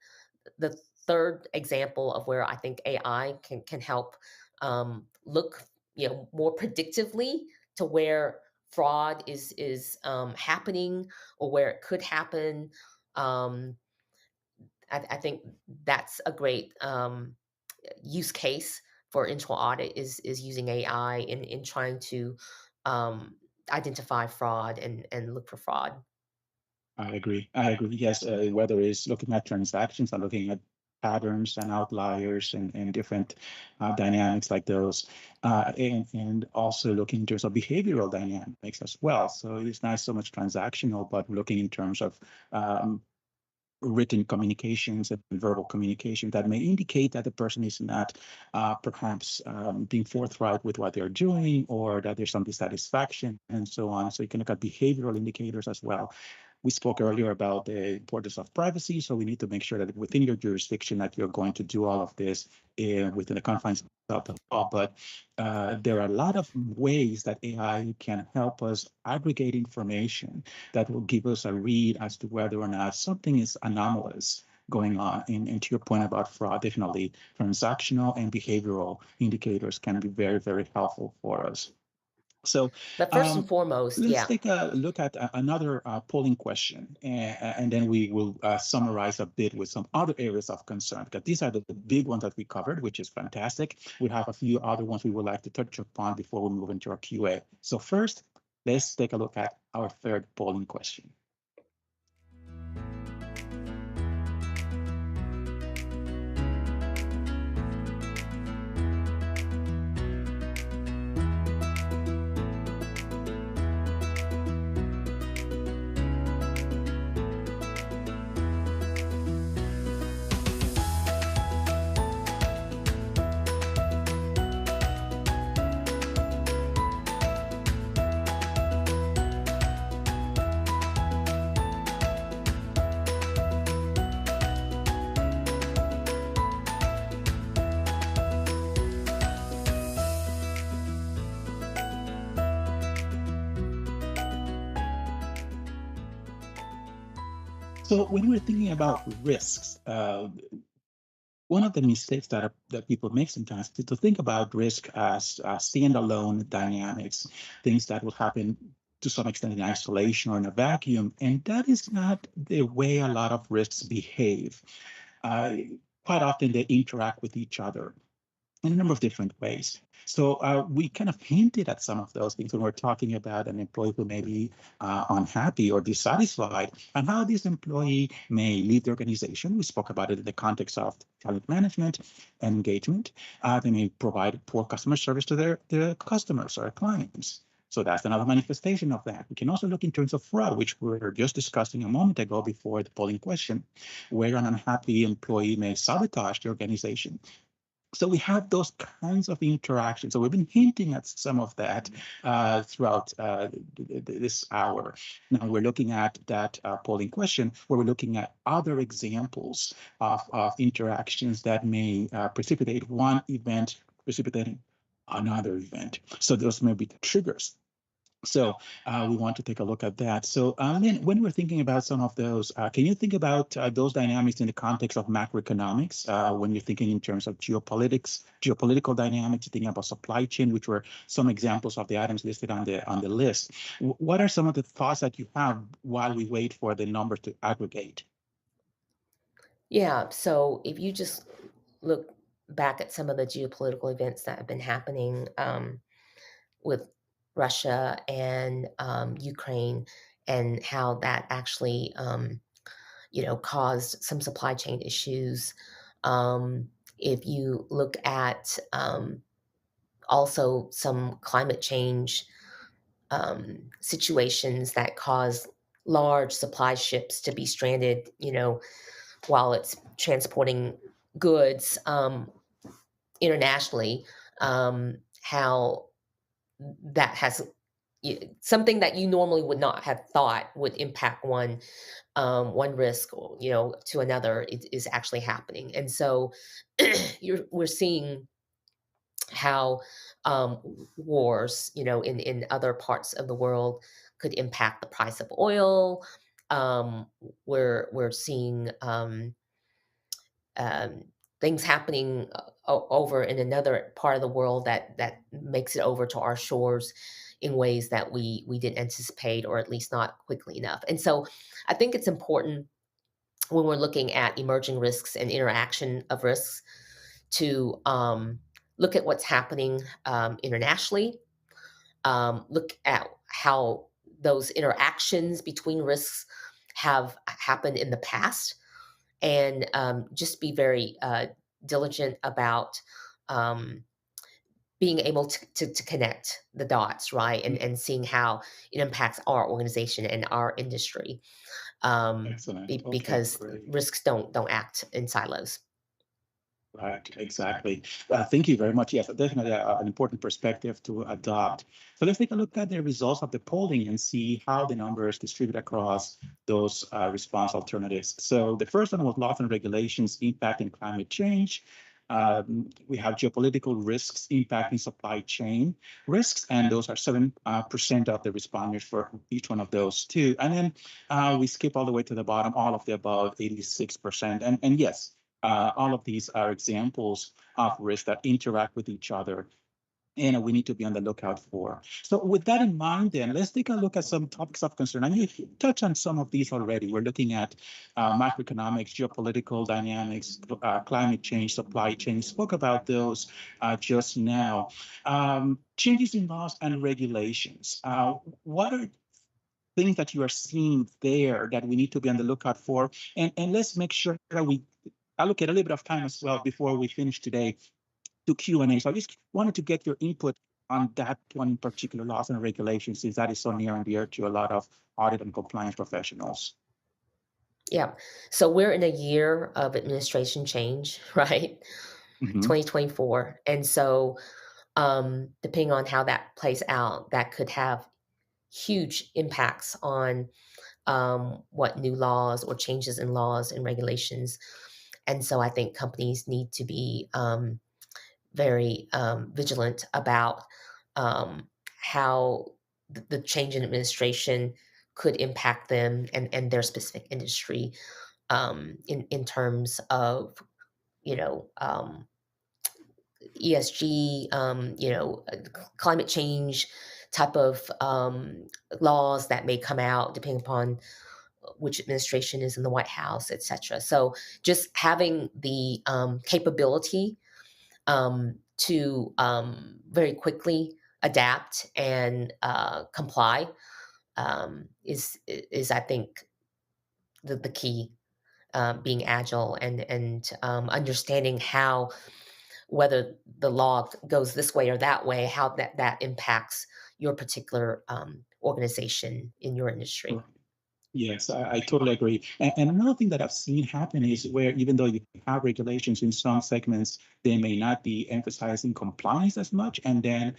the third example of where I think AI can help look, more predictively to where fraud is happening or where it could happen. Um, I think that's a great use case for internal audit is using AI in trying to um, identify fraud and look for fraud. I agree. I agree. Yes, whether it's looking at transactions or looking at patterns and outliers and different dynamics like those, and also looking in terms of behavioral dynamics as well. So it's not so much transactional, but looking in terms of um, written communications and verbal communication that may indicate that the person is not perhaps being forthright with what they're doing, or that there's some dissatisfaction and so on. So you can look at behavioral indicators as well. We spoke earlier about the importance of privacy, so we need to make sure that within your jurisdiction that you're going to do all of this within the confines of the law. But there are a lot of ways that AI can help us aggregate information that will give us a read as to whether or not something is anomalous going on. And to your point about fraud, definitely transactional and behavioral indicators can be very, very helpful for us. So But first and um, foremost, let's yeah, take a look at another polling question, and then we will summarize a bit with some other areas of concern, because these are the big ones that we covered, which is fantastic. We have a few other ones we would like to touch upon before we move into our QA. So first, let's take a look at our third polling question. So when we're thinking about risks, one of the mistakes that people make sometimes is to think about risk as standalone dynamics, things that will happen to some extent in isolation or in a vacuum, and that is not the way a lot of risks behave. Uh, Quite often they interact with each other in a number of different ways. So we kind of hinted at some of those things when we're talking about an employee who may be unhappy or dissatisfied, and how this employee may leave the organization. We spoke about it in the context of talent management and engagement. They may provide poor customer service to their customers or clients. So that's another manifestation of that. We can also look in terms of fraud, which we were just discussing a moment ago before the polling question, where an unhappy employee may sabotage the organization. So we have those kinds of interactions. So we've been hinting at some of that throughout this hour. Now we're looking at that polling question where we're looking at other examples of interactions that may precipitate one event precipitating another event. So those may be the triggers. So we want to take a look at that. So Lynn, when we're thinking about some of those, can you think about those dynamics in the context of macroeconomics? When you're thinking in terms of geopolitical dynamics, you're thinking about supply chain, which were some examples of the items listed on the list. What are some of the thoughts that you have while we wait for the numbers to aggregate? Yeah, so if you just look back at some of the geopolitical events that have been happening with Russia and Ukraine, and how that actually, caused some supply chain issues. If you look at also some climate change situations that cause large supply ships to be stranded, while it's transporting goods internationally, how that has something that you normally would not have thought would impact one risk, or, to another is actually happening. And so we're seeing how wars, in other parts of the world could impact the price of oil. We're seeing um, things happening over in another part of the world that makes it over to our shores in ways that we didn't anticipate, or at least not quickly enough. And so I think it's important when we're looking at emerging risks and interaction of risks to look at what's happening internationally, look at how those interactions between risks have happened in the past, and just be very diligent about um, being able to connect the dots, right? And seeing how it impacts our organization and our industry, Excellent. Okay, because great. risks don't act in silos. Right, exactly. Thank you very much. Yes, definitely an important perspective to adopt. So let's take a look at the results of the polling and see how the numbers distribute across those response alternatives. So the first one was laws and regulations impacting climate change. We have geopolitical risks impacting supply chain risks, and those are 7% of the responders for each one of those two. And then we skip all the way to the bottom, all of the above, 86%. And yes, all of these are examples of risks that interact with each other and we need to be on the lookout for. So with that in mind, then let's take a look at some topics of concern. And you touched on some of these already. We're looking at macroeconomics, geopolitical dynamics, climate change, supply chain. We spoke about those just now. Changes in laws and regulations. What are things that you are seeing there that we need to be on the lookout for? And let's make sure that we allocate a little bit of time as well before we finish today to Q&A. So I just wanted to get your input on that one in particular, laws and regulations, since that is so near and dear to a lot of audit and compliance professionals. Yeah. So we're in a year of administration change, right? Mhm. 2024. And so depending on how that plays out, that could have huge impacts on what new laws or changes in laws and regulations. And so I think companies need to be very vigilant about how the change in administration could impact them and their specific industry, in terms of, you know, ESG, climate change type of laws that may come out depending upon which administration is in the White House, et cetera. So just having the capability to very quickly adapt and comply is I think the key. Being agile and understanding how, whether the law goes this way or that way, how that impacts your particular organization in your industry. Yes, I totally agree. And another thing that I've seen happen is where even though you have regulations in some segments, they may not be emphasizing compliance as much, and then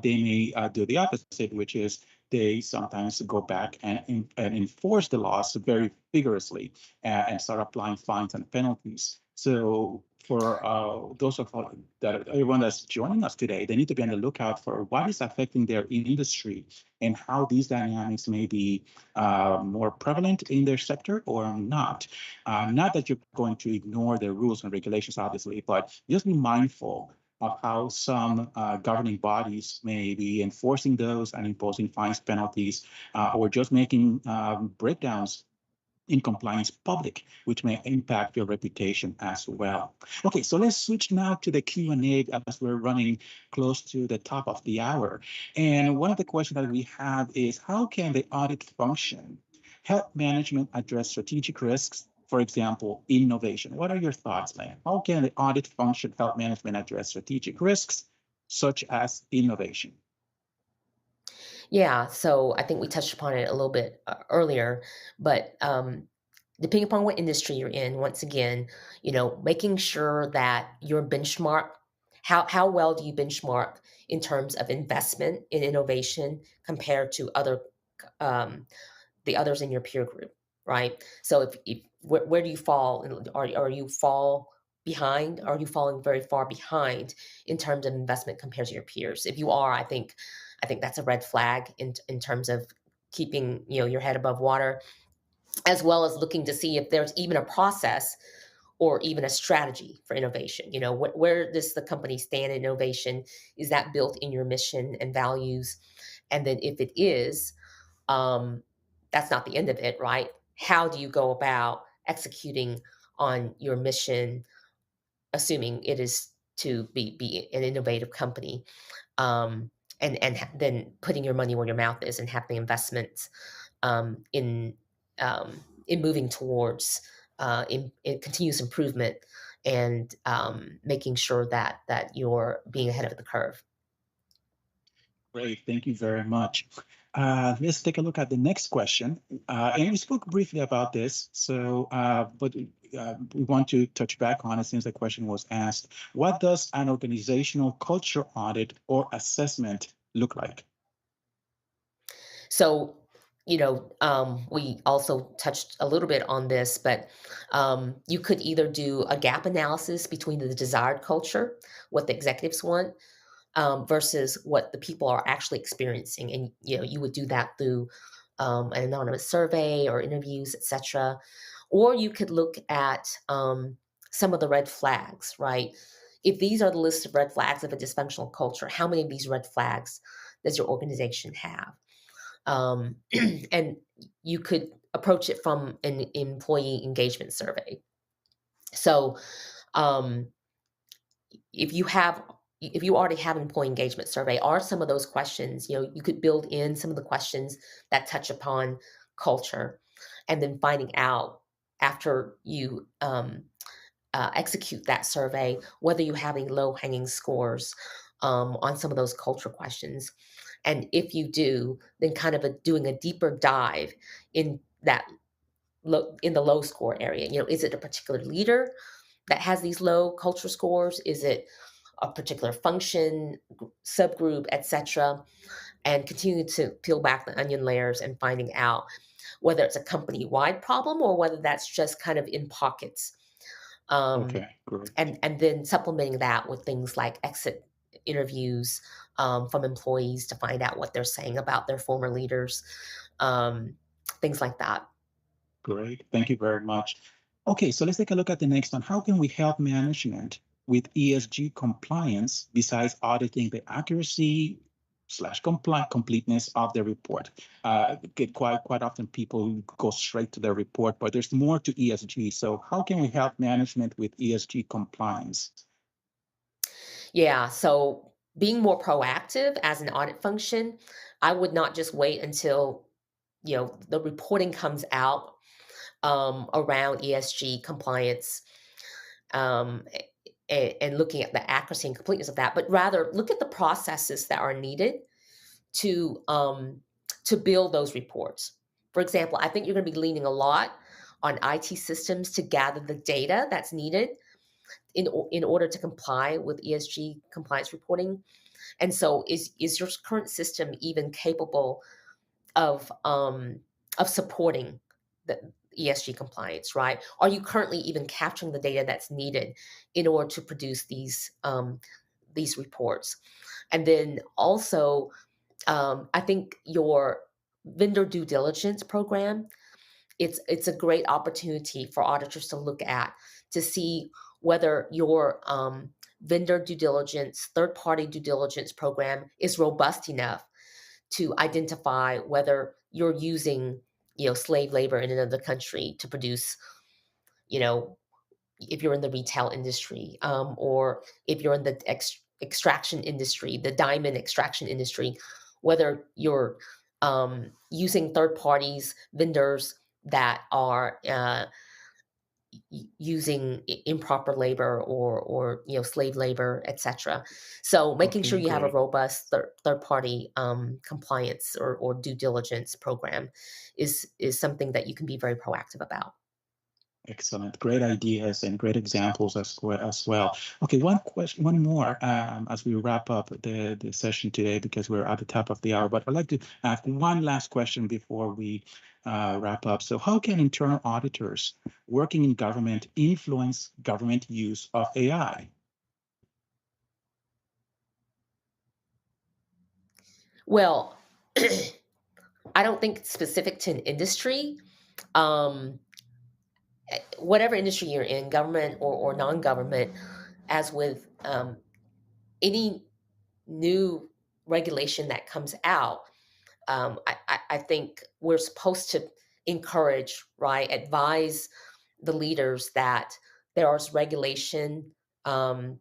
they may do the opposite, which is they sometimes go back and enforce the laws very vigorously and start applying fines and penalties. So for those of us that everyone that's joining us today, they need to be on the lookout for what is affecting their industry and how these dynamics may be more prevalent in their sector or not. Not that you're going to ignore the rules and regulations, obviously, but just be mindful of how some governing bodies may be enforcing those and imposing fines, penalties, or just making breakdowns in compliance public, which may impact your reputation as well. Okay, so let's switch now to the Q&A as we're running close to the top of the hour. And one of the questions that we have is, how can the audit function help management address strategic risks? For example, innovation. What are your thoughts, Lane? How can the audit function help management address strategic risks, such as innovation? Yeah, so I think we touched upon it a little bit earlier, but depending upon what industry you're in, once again, making sure that your benchmark, how well do you benchmark in terms of investment in innovation compared to um, the others in your peer group, right? So if where do you fall? Are you fall behind? Are you falling very far behind in terms of investment compared to your peers? If you are, I think that's a red flag in terms of keeping your head above water, as well as looking to see if there's even a process or even a strategy for innovation. Where does the company stand in innovation? Is that built in your mission and values? And then if it is, um, that's not the end of it, right? How do you go about executing on your mission, assuming it is to be an innovative company, um, and then putting your money where your mouth is and having investments um, in in moving towards in continuous improvement and making sure that you're being ahead of the curve. Great, thank you very much. Let's take a look at the next question. And we spoke briefly about this, but we want to touch back on it since the question was asked. What does an organizational culture audit or assessment look like? So, we also touched a little bit on this, but you could either do a gap analysis between the desired culture, what the executives want, versus what the people are actually experiencing, and you would do that through an anonymous survey or interviews, etc. Or you could look at some of the red flags, right? If these are the list of red flags of a dysfunctional culture, how many of these red flags does your organization have? um, and you could approach it from an employee engagement survey. So um, if you already have an employee engagement survey, are some of those questions, you could build in some of the questions that touch upon culture, and then finding out after you execute that survey whether you have any low hanging scores on some of those culture questions. And if you do, then kind of doing a deeper dive in that in the low score area. Is it a particular leader that has these low culture scores? Is it a particular function, subgroup, etc.? And continue to peel back the onion layers and finding out whether it's a company wide problem or whether that's just kind of in pockets. Um, Okay, great. and then supplementing that with things like exit interviews from employees to find out what they're saying about their former leaders. Um, things like that. Great. Thank you very much. Okay, so let's take a look at the next one. How can we help management with ESG compliance besides auditing the accuracy slash completeness of the report? Quite often people go straight to the report, but there's more to ESG. So how can we help management with ESG compliance? Yeah, so being more proactive as an audit function, I would not just wait until, the reporting comes out around ESG compliance, um, and looking at the accuracy and completeness of that, but rather look at the processes that are needed to um, to build those reports. For example, I think you're going to be leaning a lot on IT systems to gather the data that's needed in order to comply with ESG compliance reporting. And so, is your current system even capable of supporting the ESG compliance? Right? Are you currently even capturing the data that's needed in order to produce these reports? And then also, I think your vendor due diligence program, it's a great opportunity for auditors to look at to see whether your vendor due diligence, third party due diligence program is robust enough to identify whether you're using, slave labor in another country to produce, you know, if you're in the retail industry, or if you're in the extraction industry, the diamond extraction industry, whether you're using third parties, vendors that are using improper labor or slave labor, etc. So making Okay, sure you have a great. robust third party compliance or due diligence program is something that you can be very proactive about. Excellent. Great ideas and great examples as well. Okay, one question, one more as we wrap up the session today because we're at the top of the hour. But I'd like to ask one last question before we wrap up. So how can internal auditors working in government influence government use of AI? Well, I don't think it's specific to an industry. Um, Whatever industry you're in, government or non-government, as with any new regulation that comes out, I think we're supposed to encourage, right, advise the leaders that there is regulation um,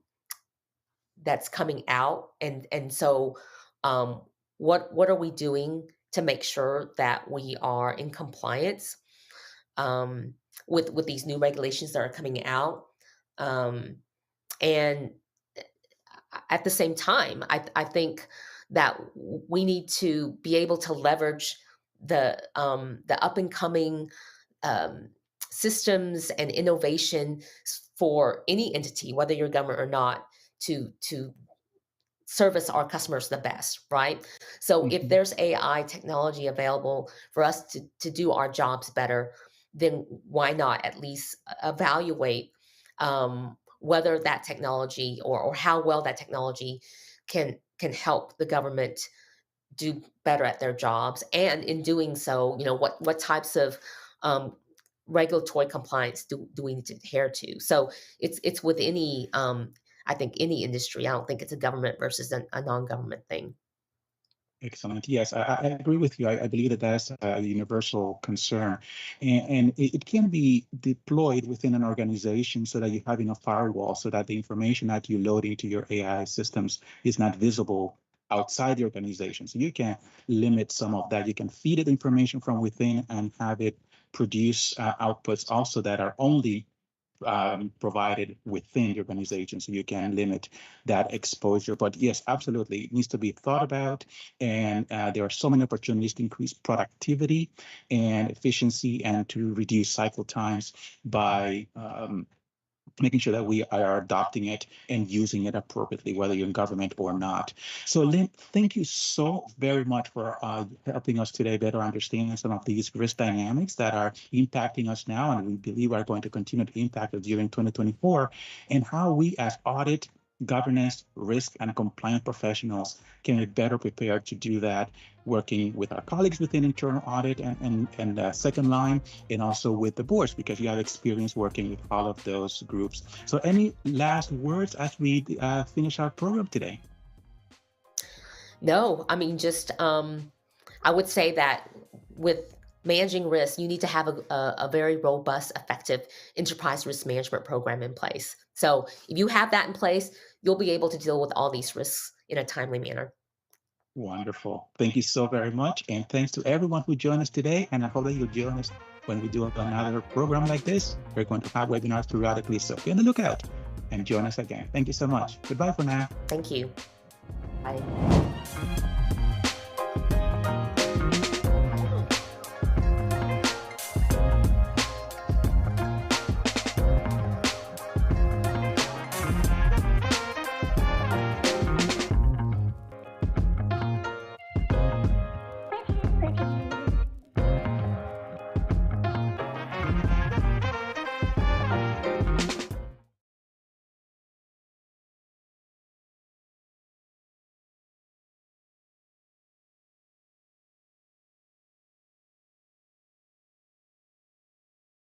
that's coming out, and so what are we doing to make sure that we are in compliance um, with these new regulations that are coming out, um, and at the same time, I think that we need to be able to leverage the up and coming um, systems and innovation for any entity, whether you're government or not, to service our customers the best, right? So if Mhm. there's AI technology available for us to do our jobs better, then why not at least evaluate whether that technology or how well that technology can help the government do better at their jobs, and in doing so, what types of um, regulatory compliance do we need to adhere to? So it's with any I think any industry. I don't think it's a government versus a non-government thing. Excellent. Yes, I agree with you. I believe that that's a universal concern. And it can be deployed within an organization so that you have enough firewall so that the information that you load into your AI systems is not visible outside the organization. So you can limit some of that. You can feed it information from within and have it produce outputs also that are only provided within the organization, so you can limit that exposure. But yes, absolutely, it needs to be thought about, and there are so many opportunities to increase productivity and efficiency and to reduce cycle times by making sure that we are adopting it and using it appropriately, whether you're in government or not. So, Lynn, thank you so very much for helping us today better understand some of these risk dynamics that are impacting us now, and we believe are going to continue to impact us during 2024, and how we as audit governance, risk, and compliance professionals can be better prepared to do that, working with our colleagues within internal audit and second line, and also with the boards, because you have experience working with all of those groups. So any last words as we finish our program today? No, I mean, just I would say that with managing risk, you need to have a very robust, effective enterprise risk management program in place. So if you have that in place, you'll be able to deal with all these risks in a timely manner. Wonderful. Thank you so very much. And thanks to everyone who joined us today. And I hope that you'll join us when we do another program like this. We're going to have webinars periodically, so be on the lookout and join us again. Thank you so much. Goodbye for now. Thank you. Bye.